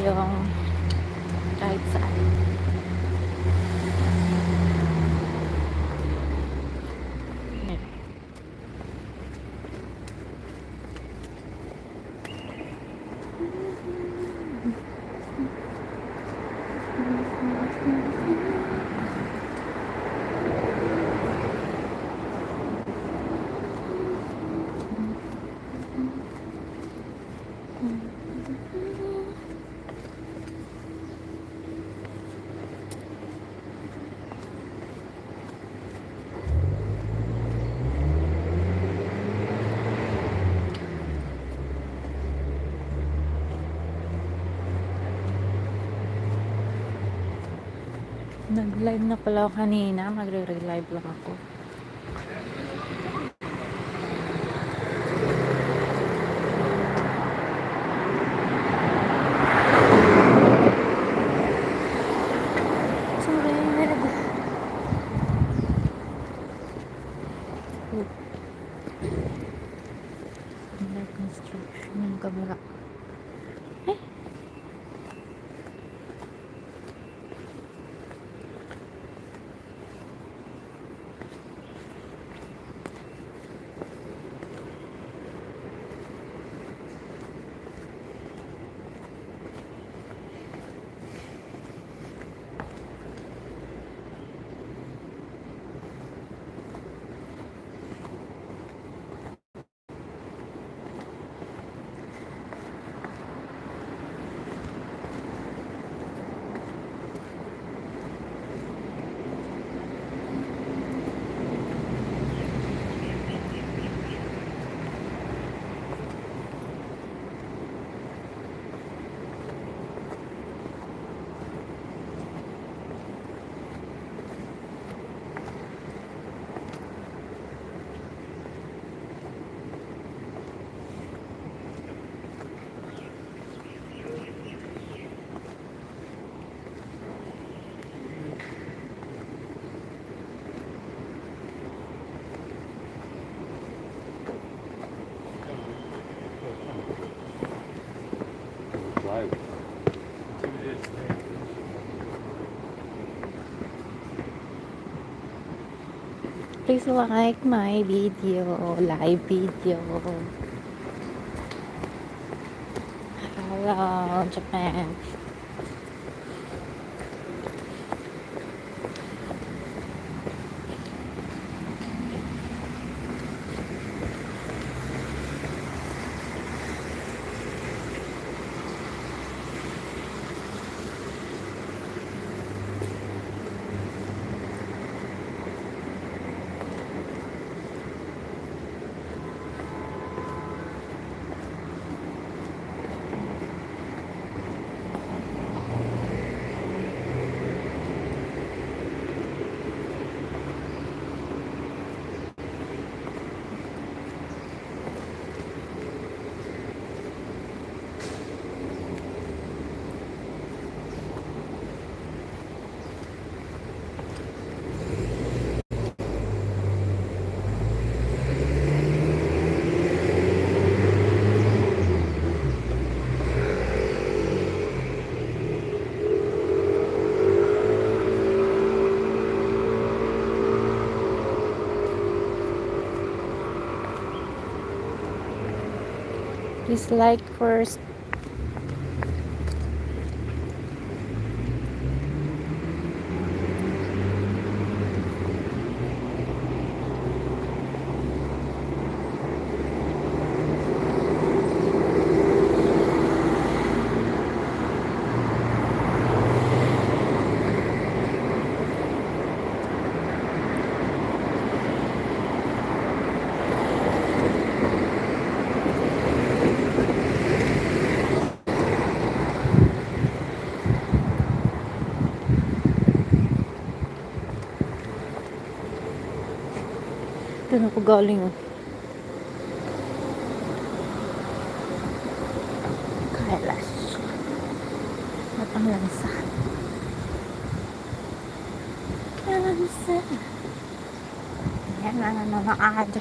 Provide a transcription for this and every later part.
tayong kahit saan. Nag-live na pala ako kanina. Magre-relive lang ako. It's red. Under construction yung kabila. Please like my video, live video. Hello, Japan. Please like first. Doon ako galing, oh. Kailas. At ang lansa. Lansa. Yan na nanonood.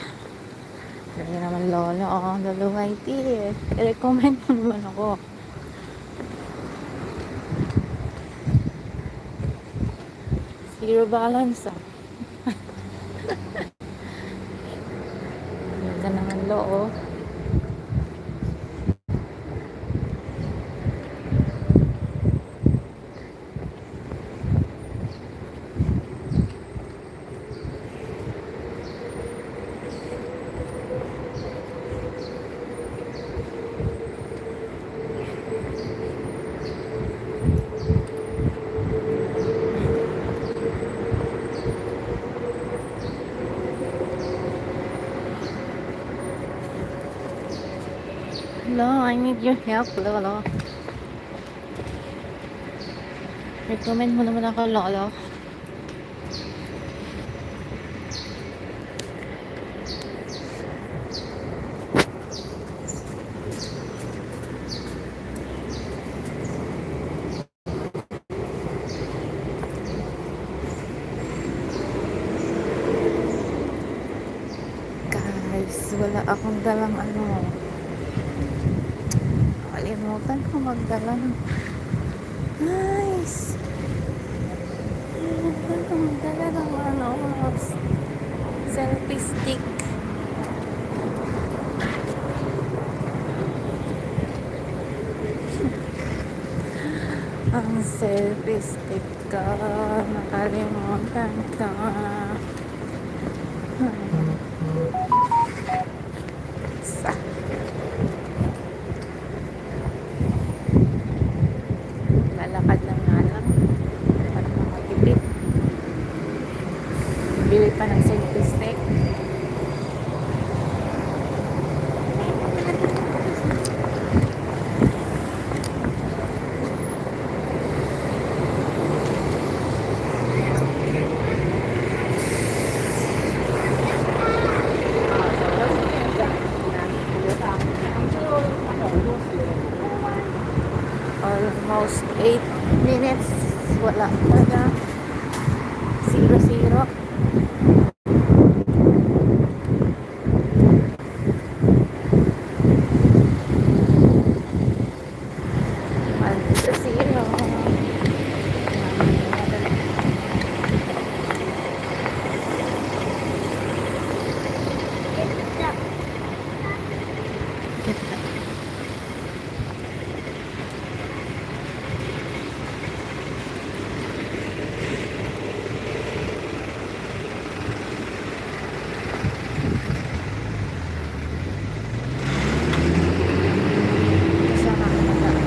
Hindi naman lolo. Oh, dalawa iti. I-recommend mo naman ako. Zero balance ah. Ganda naman loo. Hello, I need your help. Lolo. Recommend mo naman ako, Lolo. Guys, wala akong dalang ano. Kalimutan ko magdala ng guys. Kalimutan ko magdala ng ano. Selfie stick. Ang selfie stick ko. Nakalimutan ko. Sa lalakad lang nga lang para makatipid. Bili pa ng selfie stick. Almost 8 minutes. Wala talaga. 0-0. Maldito zero. Kasama ko na lang.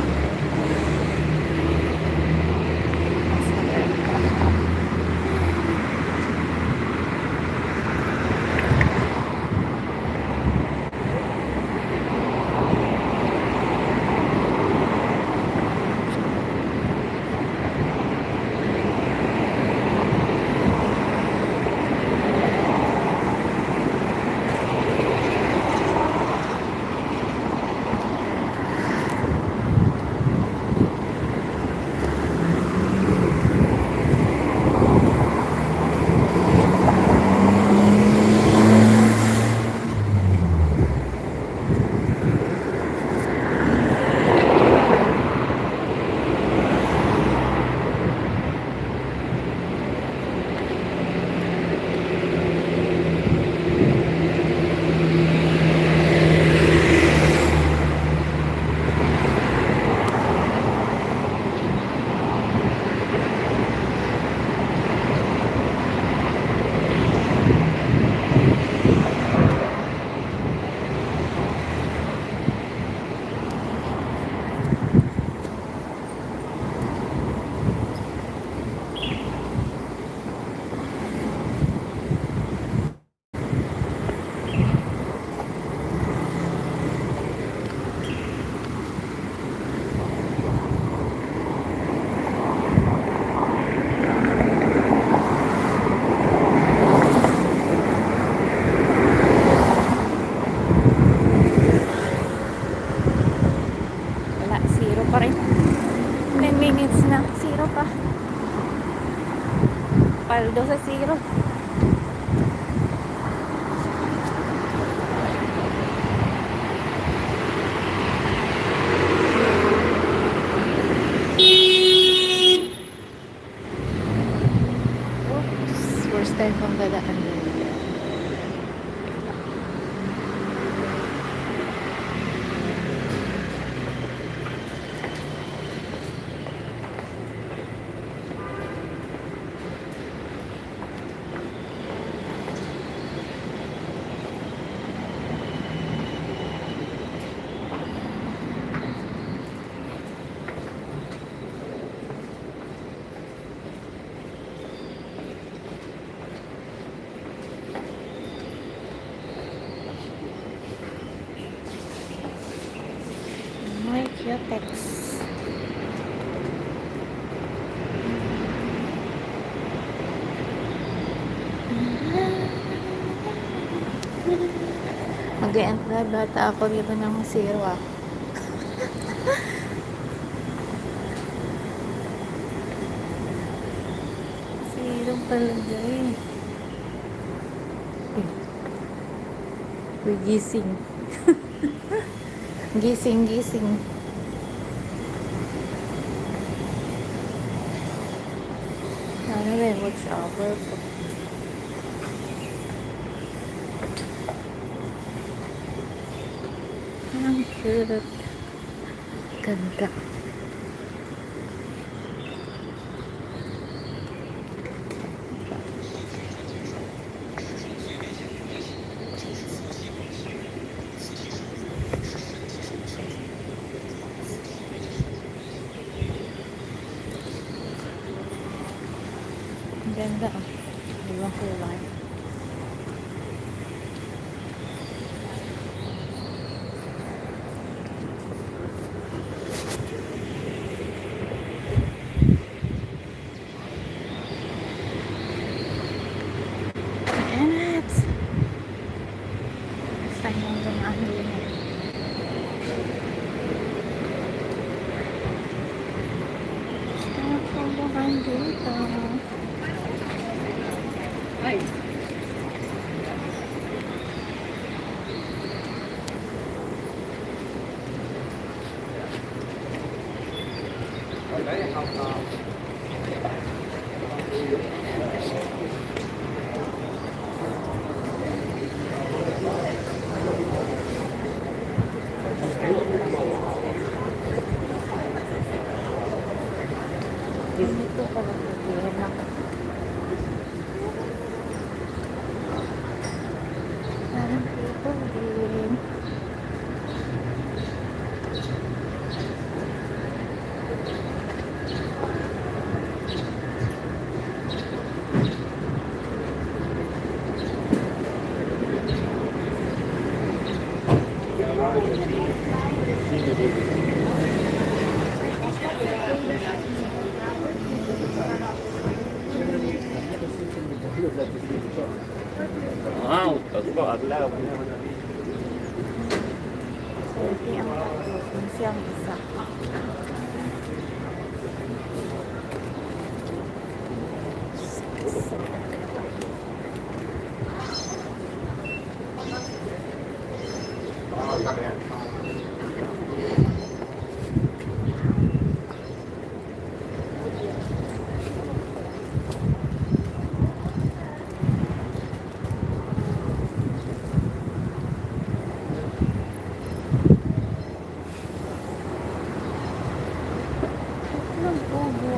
Wala, 0 pa rin. 10 minutes na. 0 pa. Paldo sa 0. Mag-e-entra bata ako dito ng zero ah. Zero talaga eh. Uy, gising. Gising, gising. Ano ba yung watch hour ko? Ang cute. Ganda. Ang ganda oh. Ibang kulay. At saan yung dumaan din eh. Saan yung dumaan dito? Ay! Dito pala sabihin na. Parang dito din. Wow, tatlo adlaw. Selfie ang tatlo. Kung siyang isa. Nagbubo.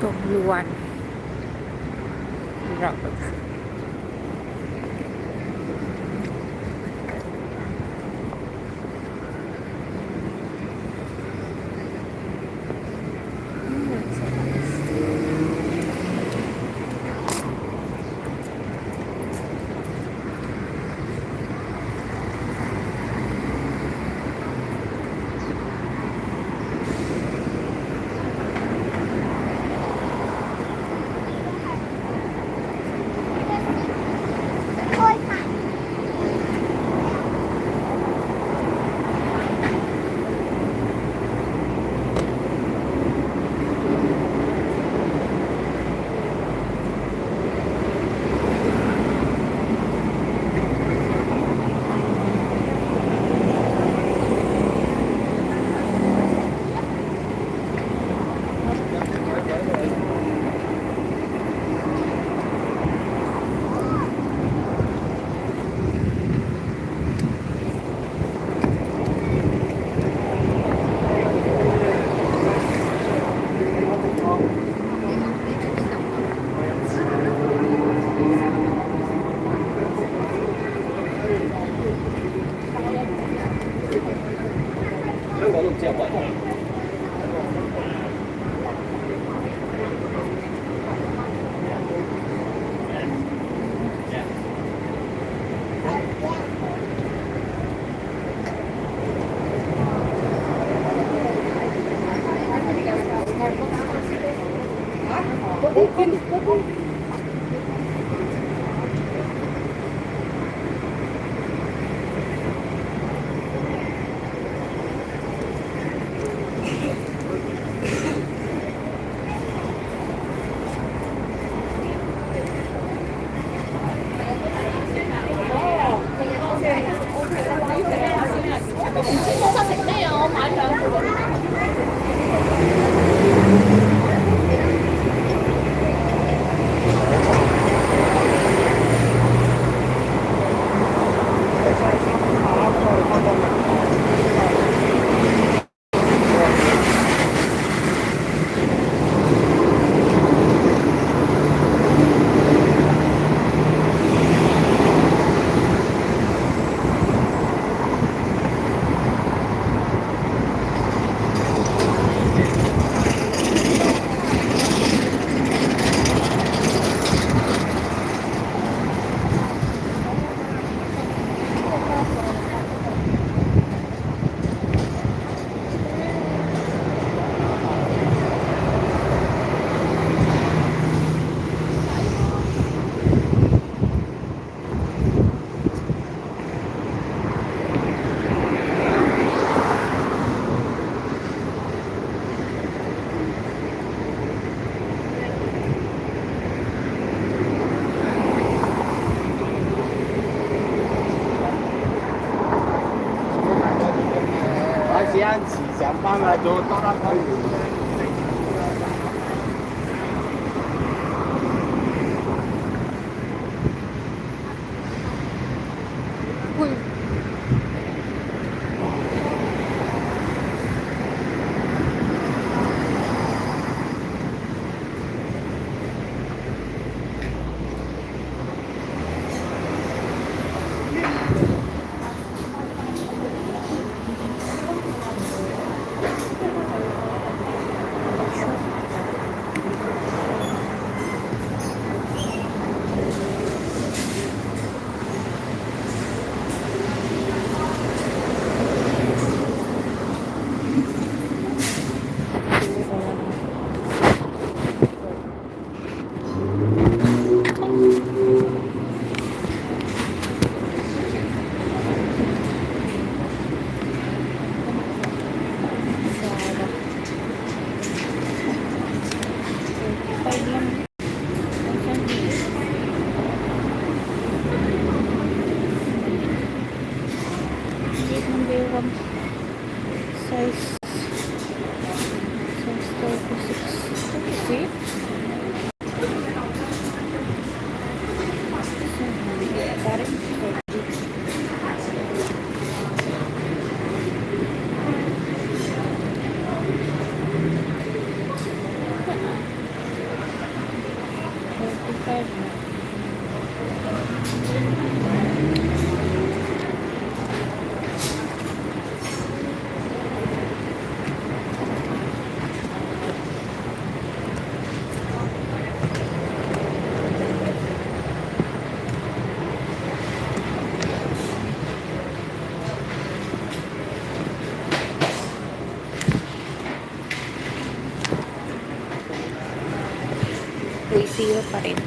ตรงลวนเรา 香港都唔知有冇人。時間遲上班啦，做多得佢。Size 36. See? Pero, uy, zero pa rin.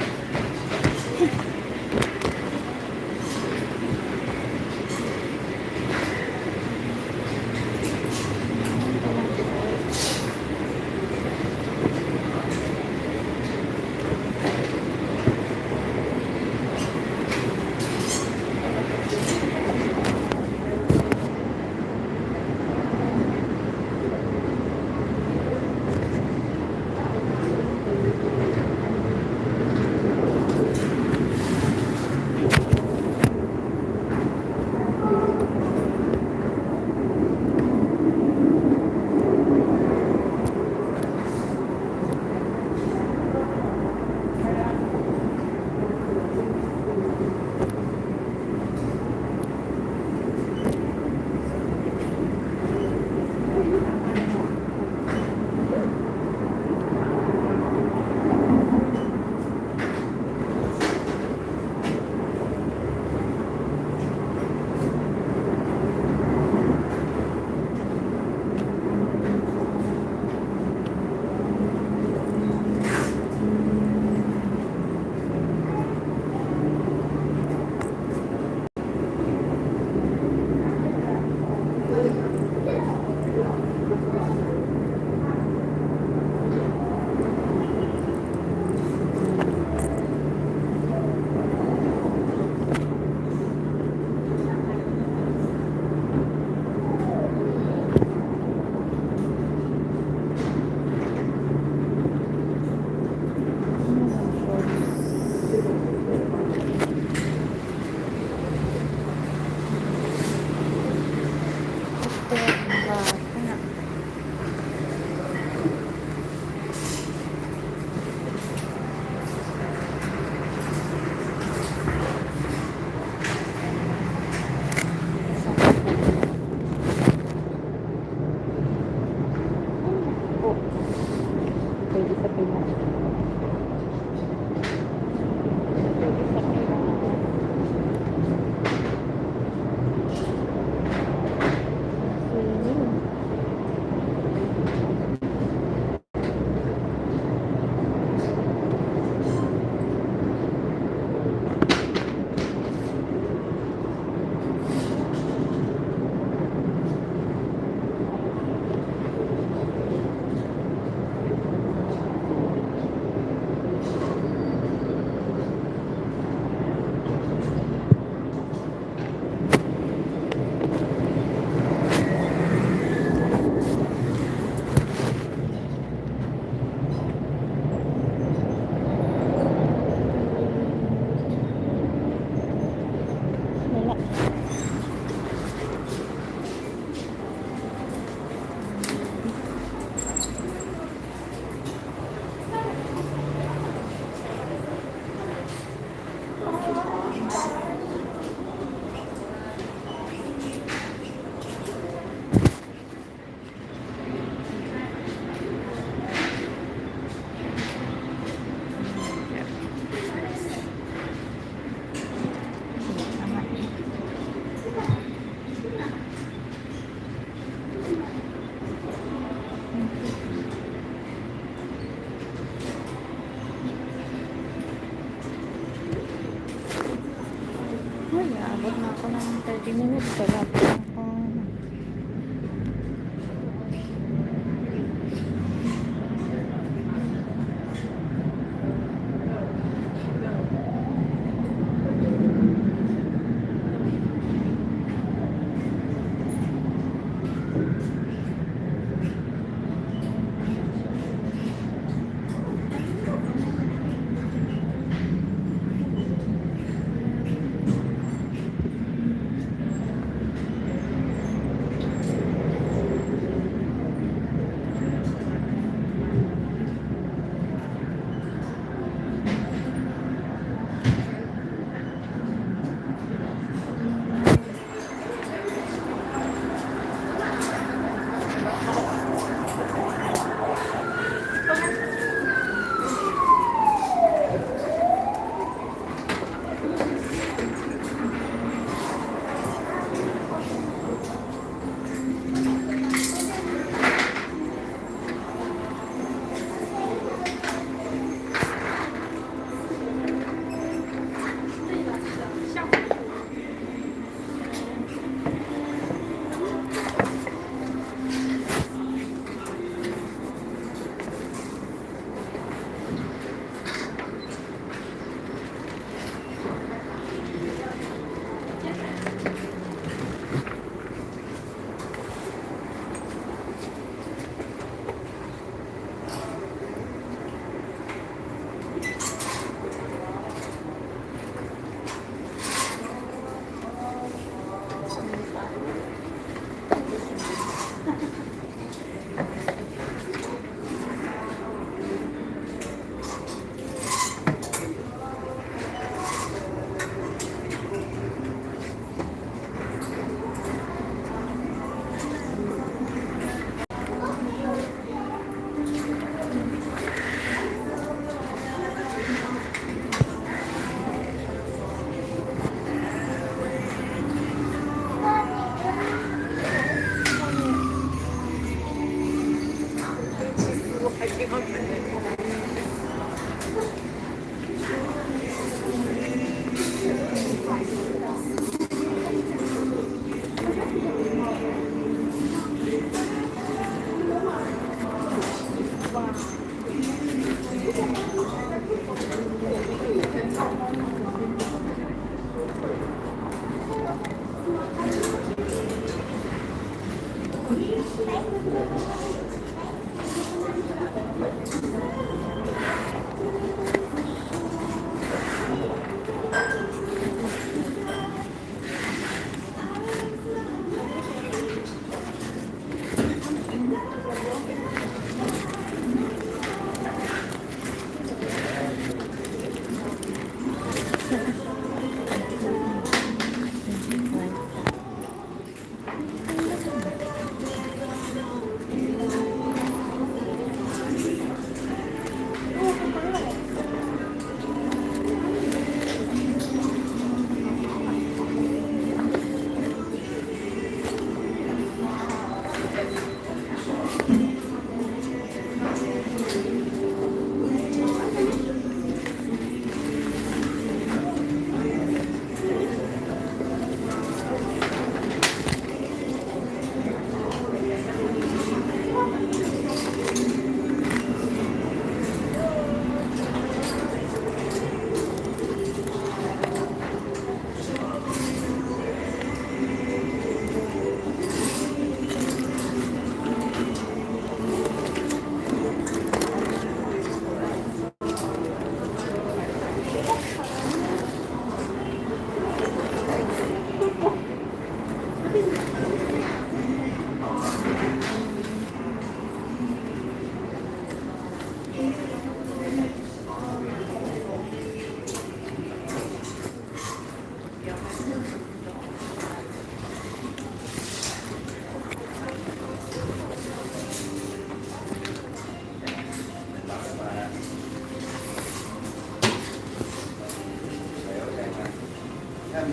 Pwede sa Pinas. Pwede sa Pinas. Swimming. Wala. Ay, abot na ako ng 30 minutes. Wala pa ako. ไม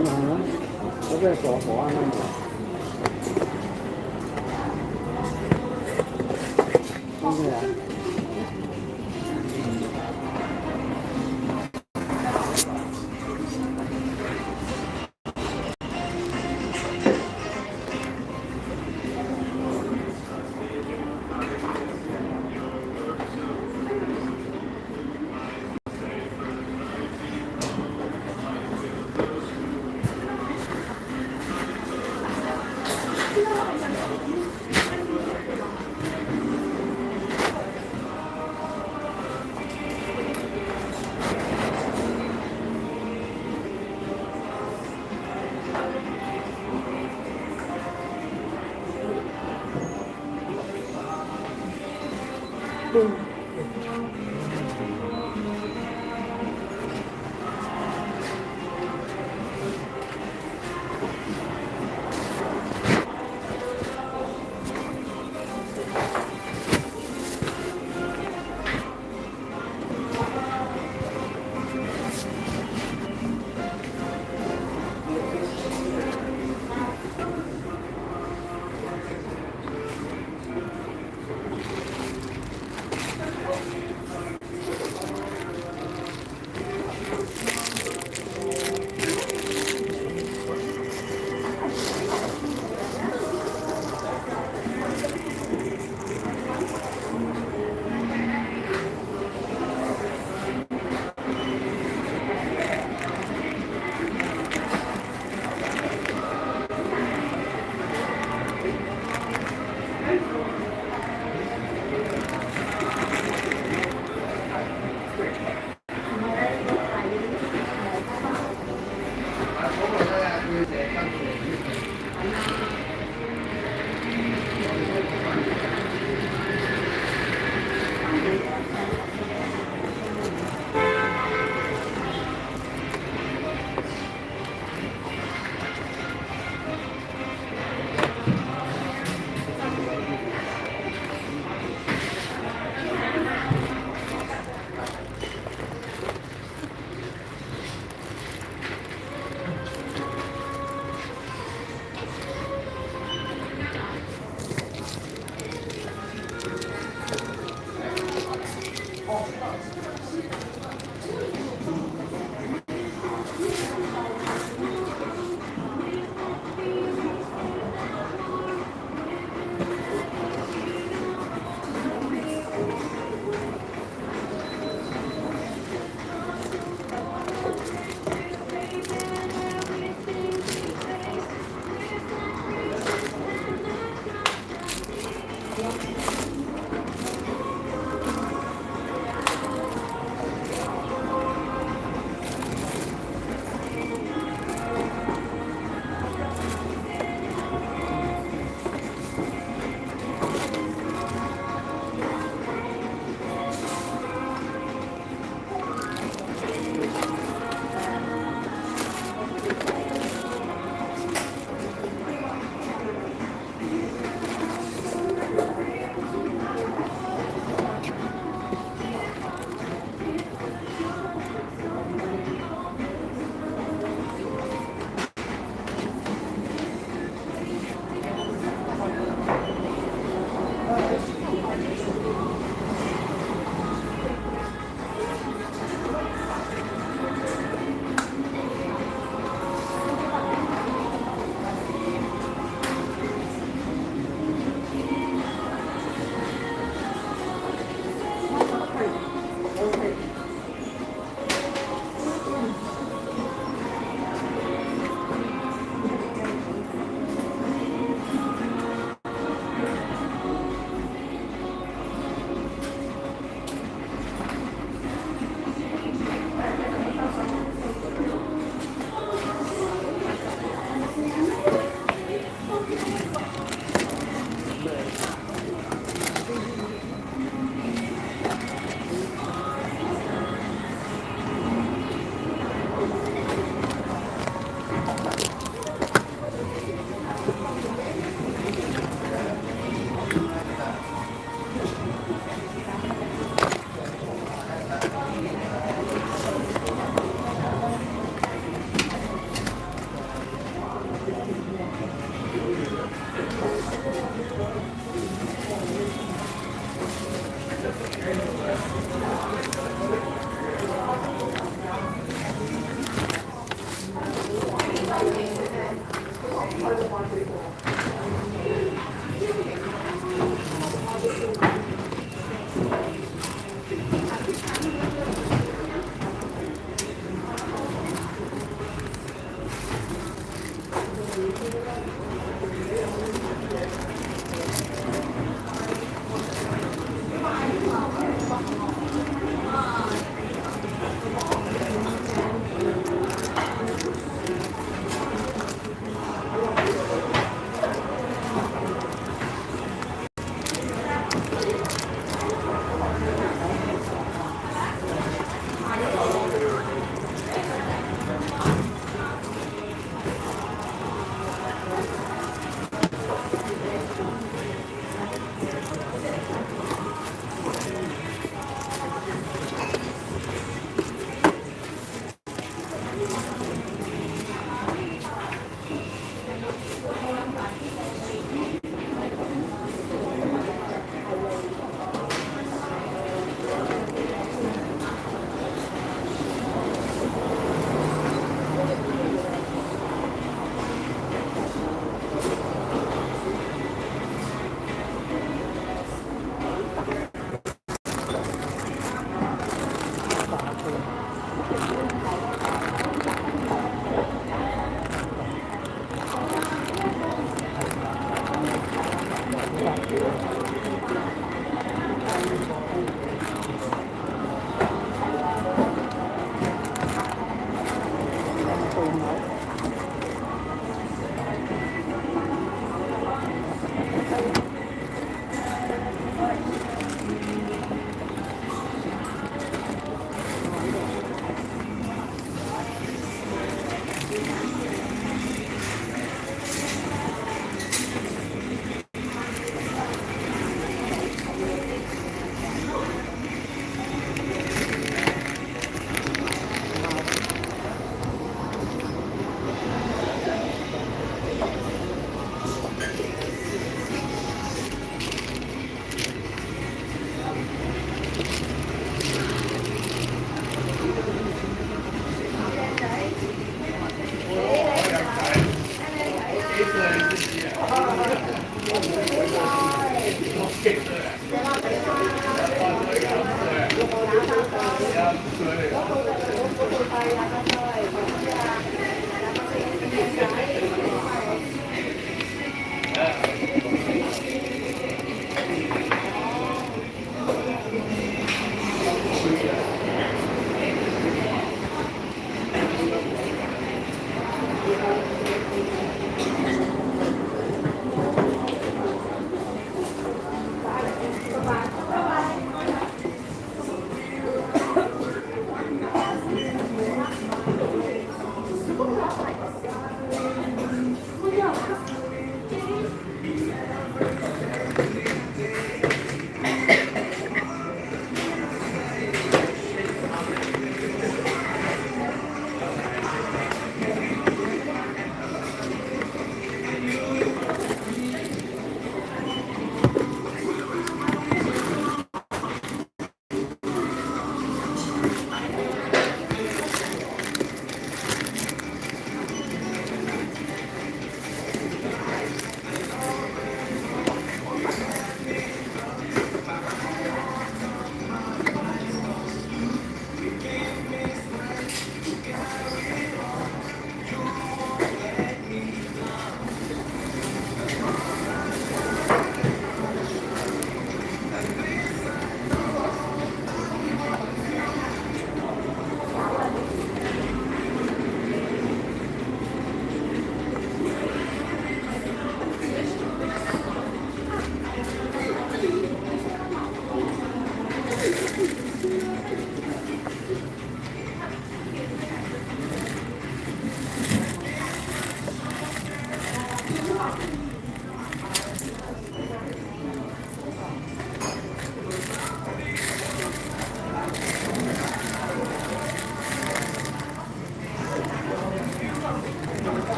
่เอานะแล้วก็ขออันนั้นก่อนไม่ใช่เหรอ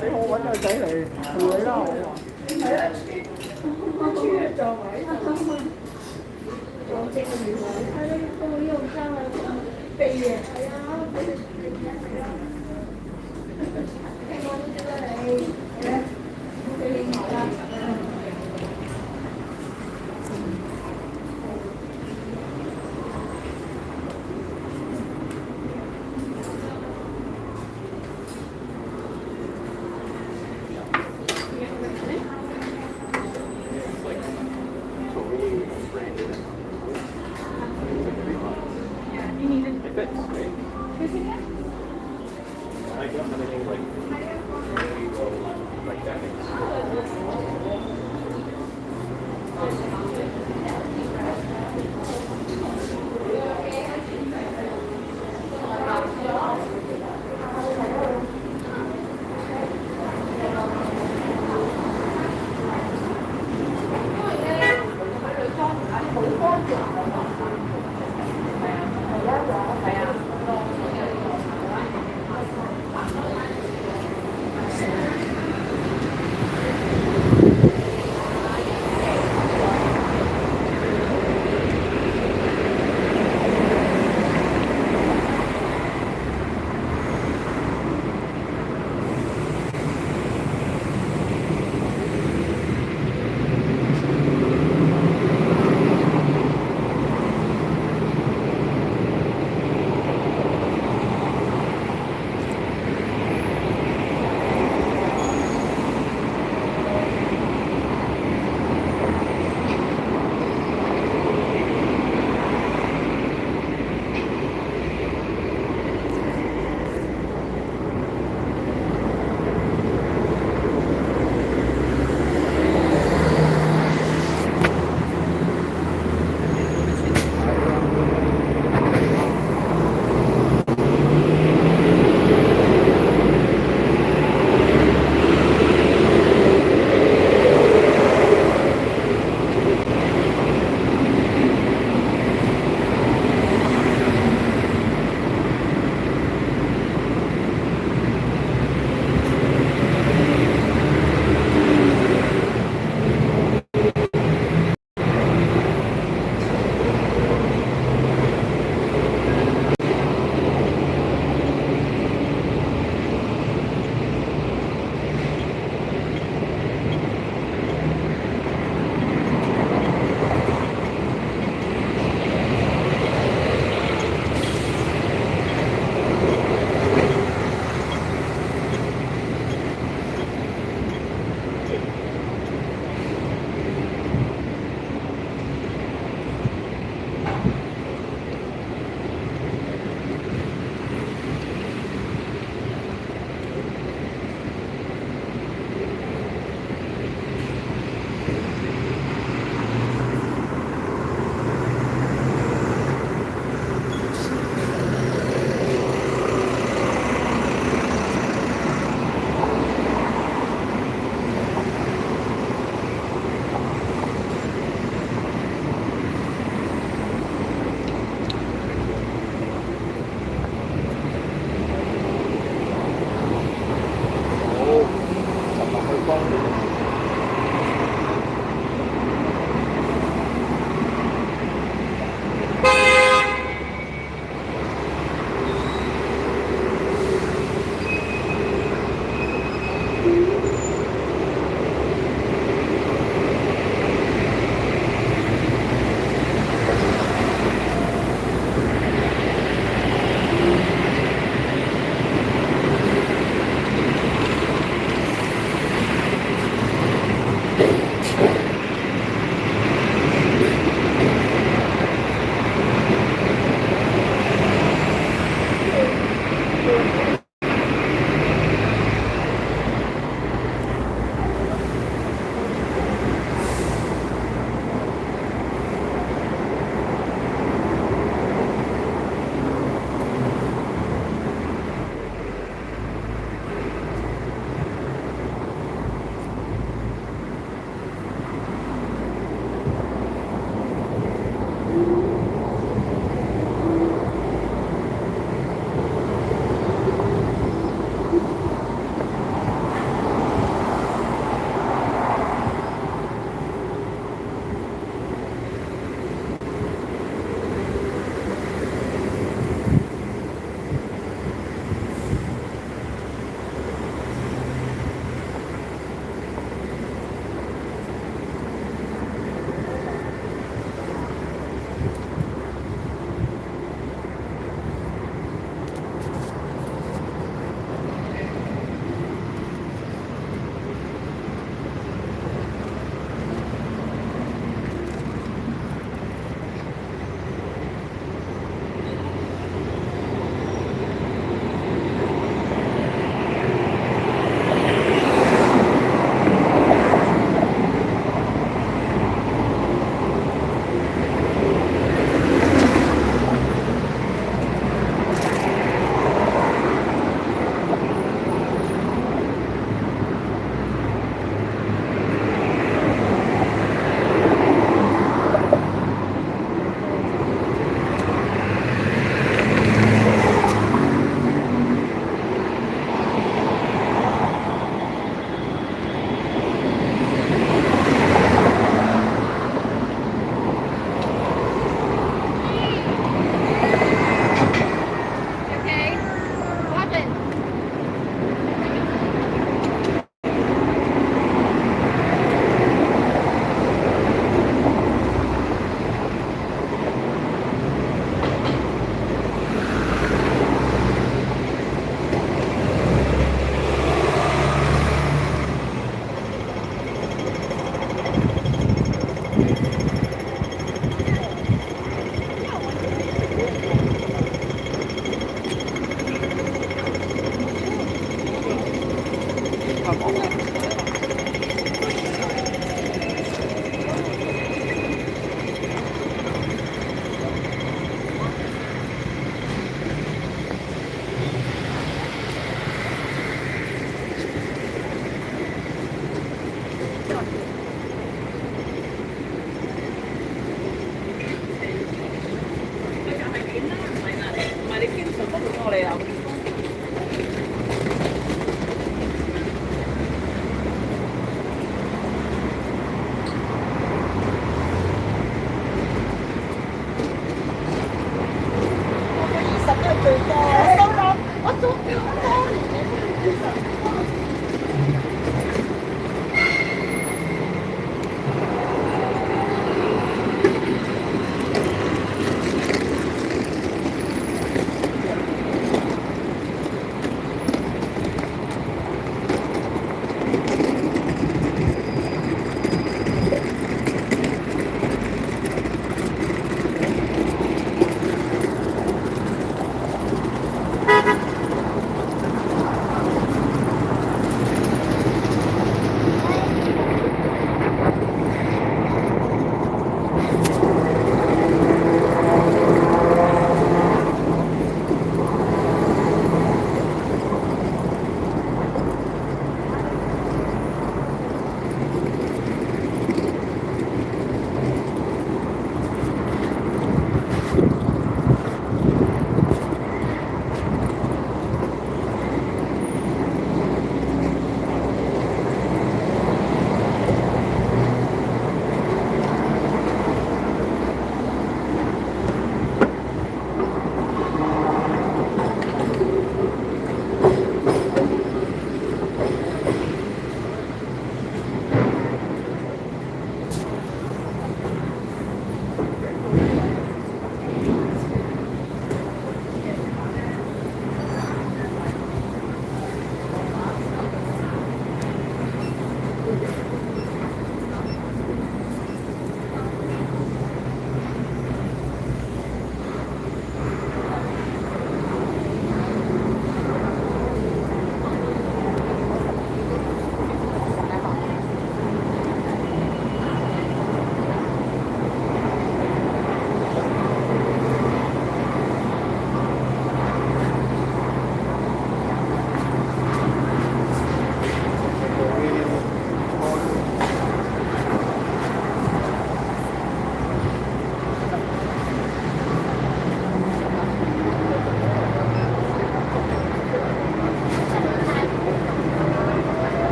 死我揾個仔嚟陪你啦，我話。係啊，我去座位。我這個女孩，她都用上了背影。係啊，我哋係啊。我都覺得你係啊，背影好啦。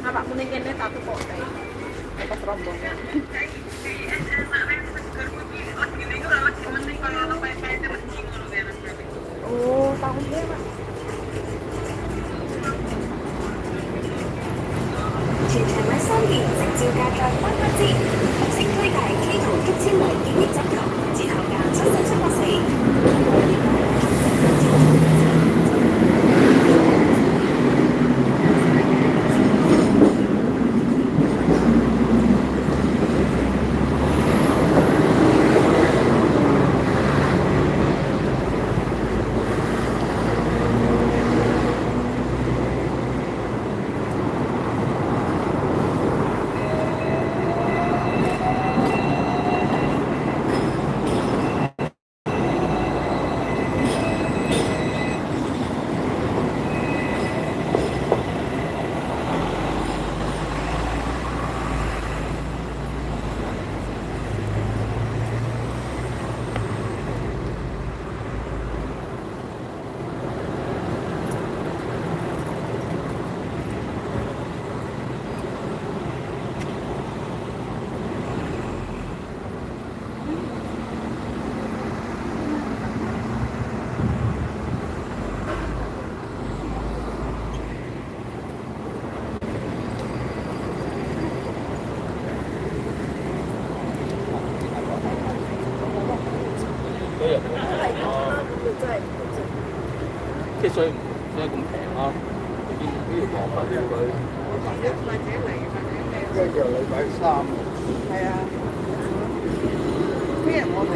Napakmu ning kene tak tukoke. Pas rombongan. 在即係所以唔使咁平咯。呢條黃粉應該跟住禮拜三。係啊，聽日我哋。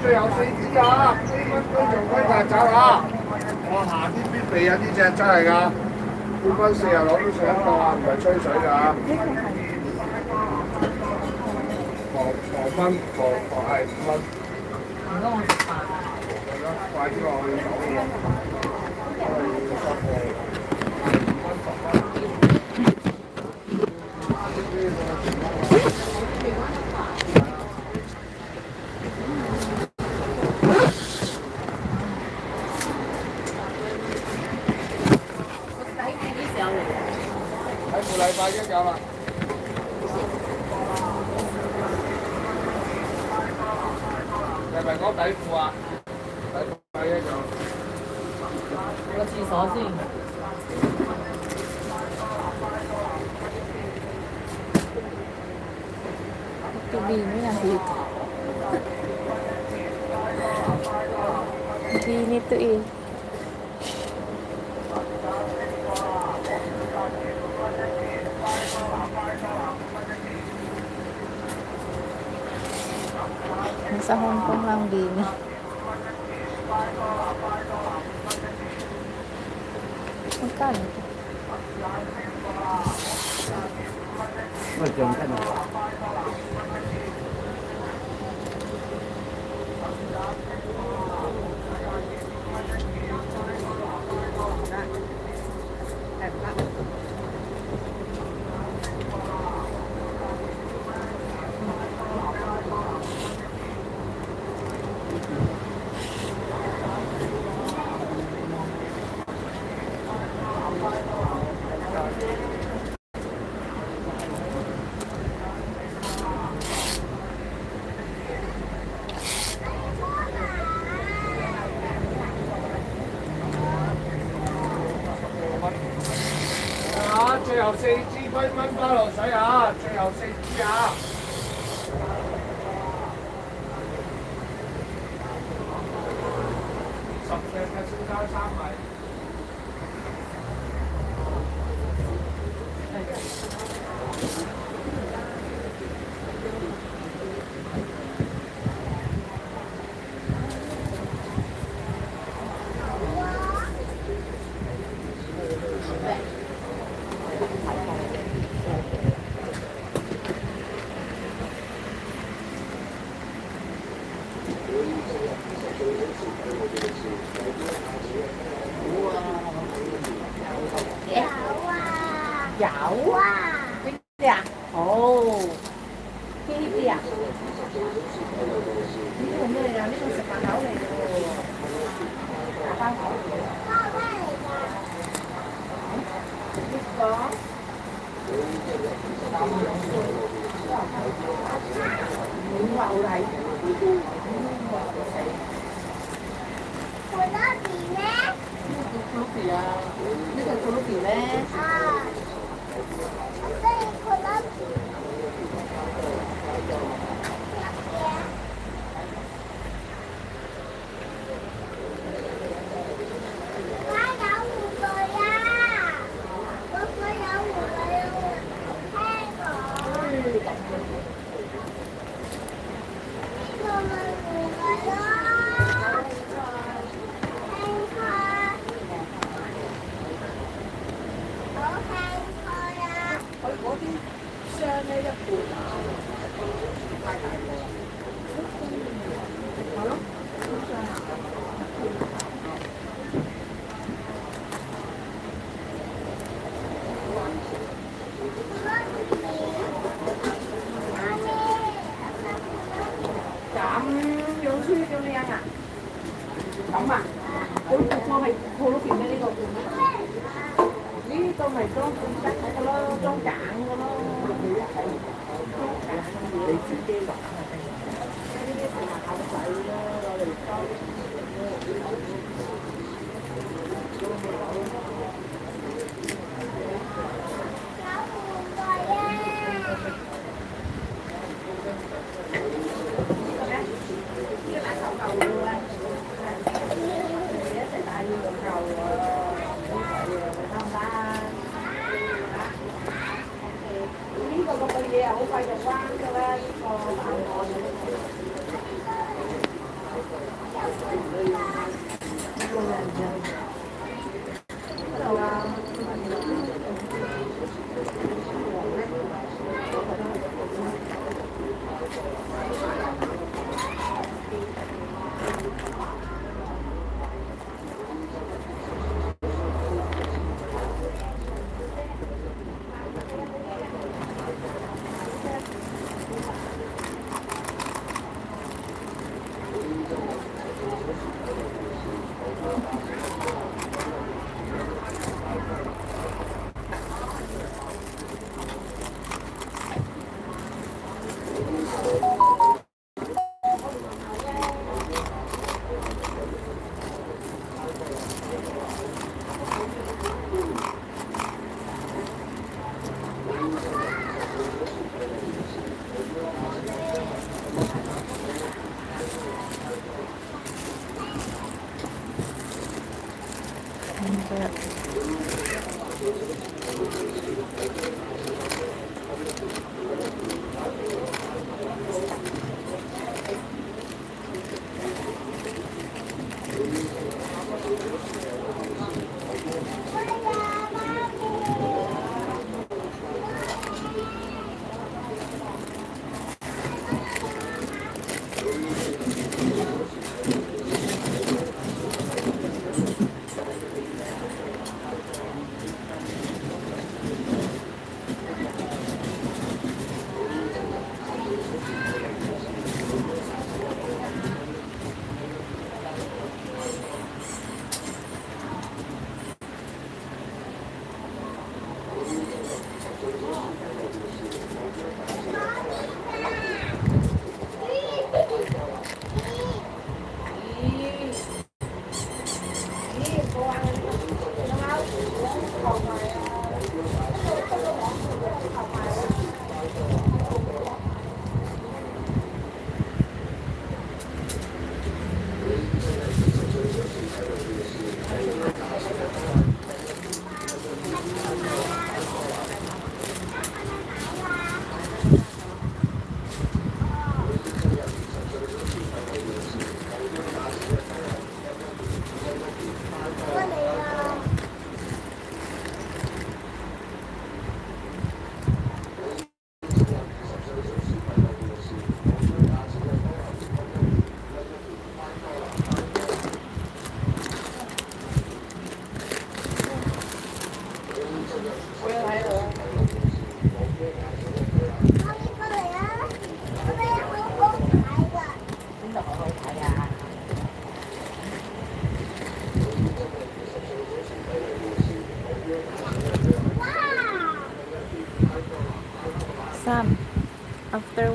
最後4支啊！4蚊居仲規劃走啊！我夏天必備啊！呢只真係㗎，5蚊40攞都上一個啊，唔係吹水㗎。黃蚊係5蚊。唔該，我食飯。係咯，快啲落去走啦！我哋要收貨。禮拜一有啦。禮拜底褲啊？底褲一樣。去個廁所先。Hindi mo yan dito. Hindi nito eh. Nasa Hong Kong lang din. Magkano ito? Diyan ka na.最後4支均蚊包落水啊！最後4支啊！10隻嘅燒烤3米。有啊，邊啲啊？哦，呢啲啊？呢個咩嚟㗎？呢個食飯口嚟㗎喎，打包口。呢個五樓嚟。可樂比咩？可樂比啊？呢個可樂比咩？啊，這裡可樂比。我有5個呀，我有5個呀，聽過。呢個咪5個咯。咁樣書咁靚啊？咁啊？我係可樂片咩呢個？呢個咪裝紙巾嘅咯，裝揀嘅咯。你自己落啊！呢啲係口仔咯，我哋裝。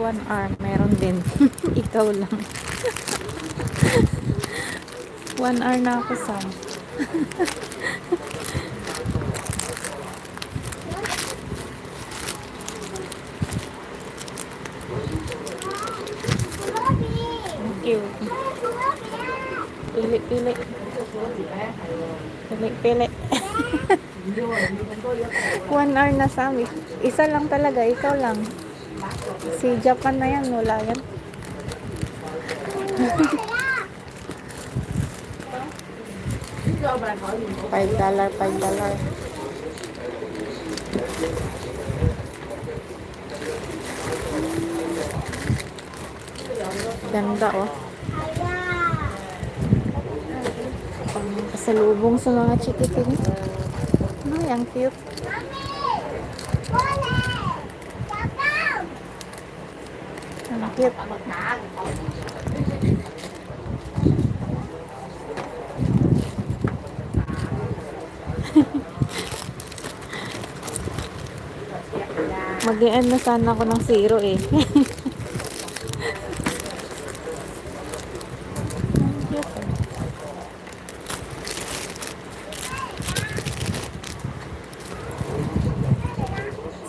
1 hour, meron din. Ikaw lang. 1 hour na ako, Sam. Thank you. Pili, pili. Pili, pili. 1 hour na, Sam. Isa lang talaga, ikaw lang. Si Japan na yan, wala yan. $5, $5. Ganda, oh. Pasalubong sa mga chikiting. Ay, ang cute. Ang cute. Mag-i-end na sana ako ng 0 eh.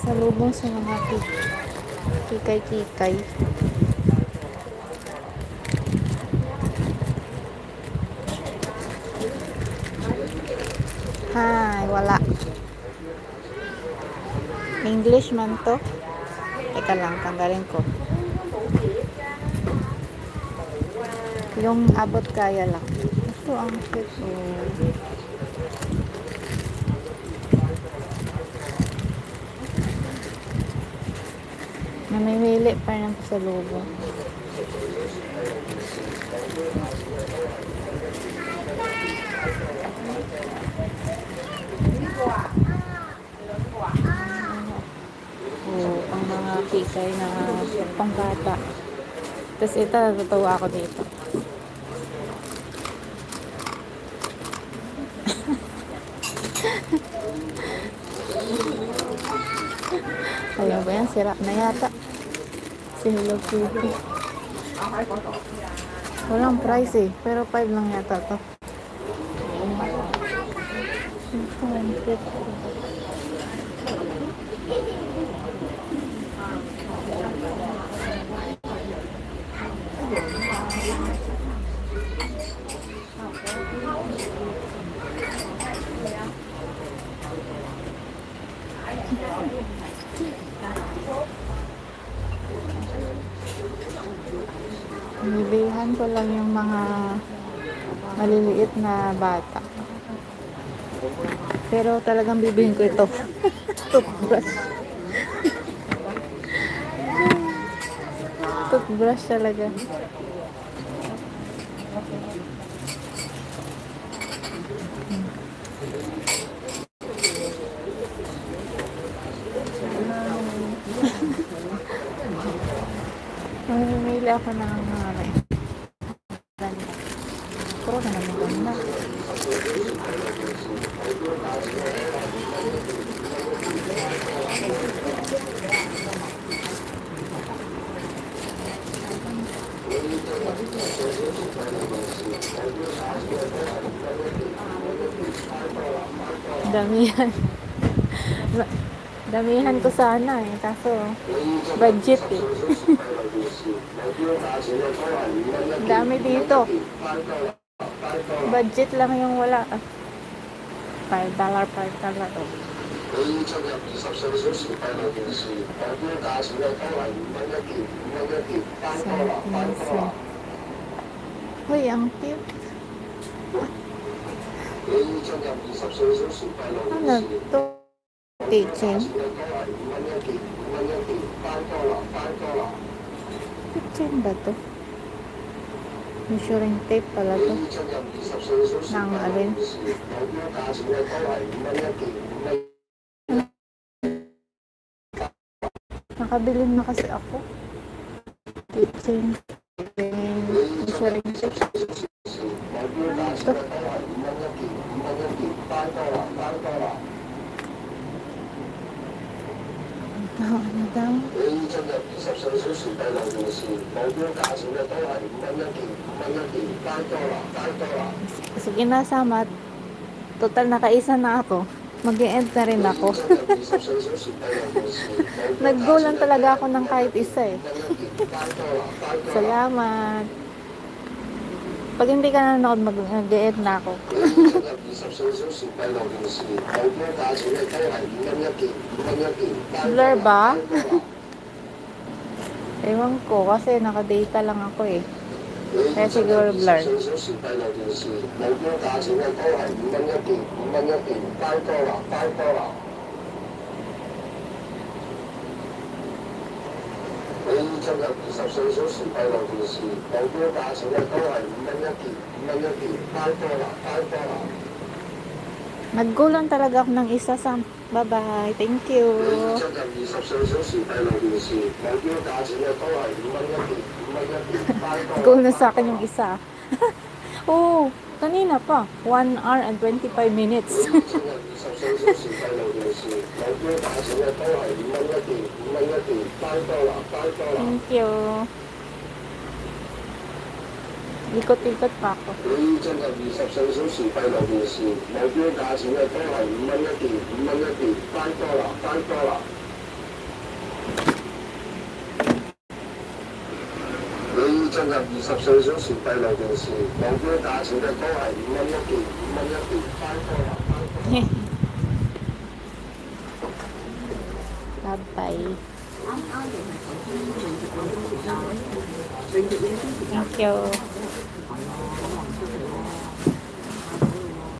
Salubong sa mga kikay-kikay. Hi, wala. English man to. Teka lang, tanggalin ko. Yung abot kaya lang. Ito ang cute. Namimili pa ng pasalubong. Ang mga kikay na pangbata. Tapos ito, natutuwa ako dito. Ayaw ba yan? Sira na yata. Si Hello Kitty. Walang price eh. Pero 5 lang yata to. Ito, ang cute. Bibilhan ko lang yung mga maliliit na bata. Pero talagang bibilhin ko ito. Toothbrush. Toothbrush talaga. Mamimili ako ng ganda. Puro ka naman ganda. Damihan. Damihan ko sana eh. Kaso, budget eh. Dami dito. Budget lang yung wala. $5, $5 oh. Uy, ang cute. Ano to? Kitchen. Kitchen ba to? Measuring tape pala to. Nang alin. Nakabilin na kasi ako. Kitchen. Measuring tape. Ito. Ano daw?你進入24小時閉路電視，目標價錢咧都係5蚊一件，5蚊一件，加多啦，加多啦。 Sige na, Samat. Total nakaisa na ako. Mag-e-end na rin ako. 進入24小時閉路電視， Nag-go lang talaga ako ng kahit isa eh. 5蚊一件，加多啦，加多啦。 Salamat. Pag hindi ka nanonood, mag-e-end na ako. 你進入24小時閉路電視，目標價錢咧都係5蚊一件，5蚊一件，加多啦， Blur ba? 加多啦。 Ewan ko, kasi naka-data lang ako eh. 你 Kaya 進入 siguro blur. 24小時閉路電視，目標價錢咧都係5蚊一件，5蚊一件，加多啦，加多啦。 你進入24小時閉路電視，目標價錢咧都係5蚊一件，5蚊一件，加多啦，加多啦。 Nag-go lang talaga ako ng isa, Sam. Bye-bye. Thank 你 you. 進入24小時閉路電視，目標價錢咧都係5蚊一件，5蚊一件，加多啦。 Go na sa akin yung isa. Oh, kanina pa. 1 hour and 25 minutes. 你進入24小時閉路電視，目標價錢咧都係5蚊一件，5蚊一件，加多啦，加多啦。 Thank you. Ikot-ikot pa ako. 你進入24小時閉路電視，目標價錢咧都係5蚊一件，5蚊一件，加多啦，加多啦。你進入24小時閉路電視，目標價錢咧都係5蚊一件，5蚊一件，加多啦，加多啦。 Bye-bye. Thank you.